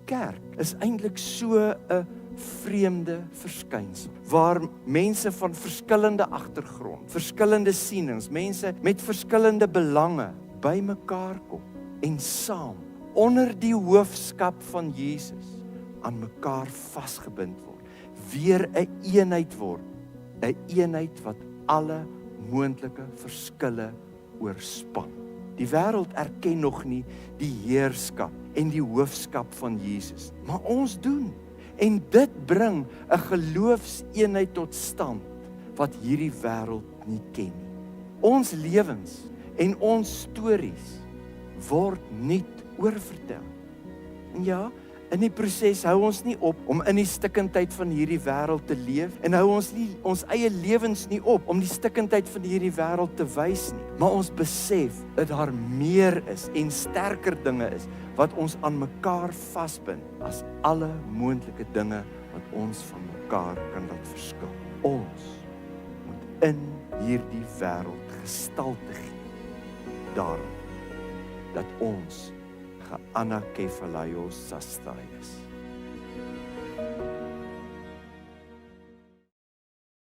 kerk is eintlik so 'n vreemde verskynsel, waar mense van verskillende agtergrond, verskillende sienings, mense met verskillende belange bymekaar kom en saam onder die hoofskap van Jesus aan mekaar vasgebind word, weer 'n eenheid word, 'n eenheid wat alle moontlike verskille oorspan. Die wêreld erken nog nie die heerskap en die hoofskap van Jesus, maar ons doen. En dit bring 'n geloofseenheid tot stand wat hierdie wêreld nie ken nie. Ons lewens en ons stories word nuut oorvertel. En ja, in die proses hou ons nie op om in die stikkindheid van hierdie wêreld te leef en hou ons nie ons eie lewens nie op om die stikkindheid van hierdie wêreld te wys nie, maar ons besef dat daar meer is en sterker dinge is wat ons aan mekaar vasbind as alle moontlike dinge wat ons van mekaar kan laat verskil. Ons moet in hierdie wêreld gestalte gee daarom dat ons geanakephalaios sastai is.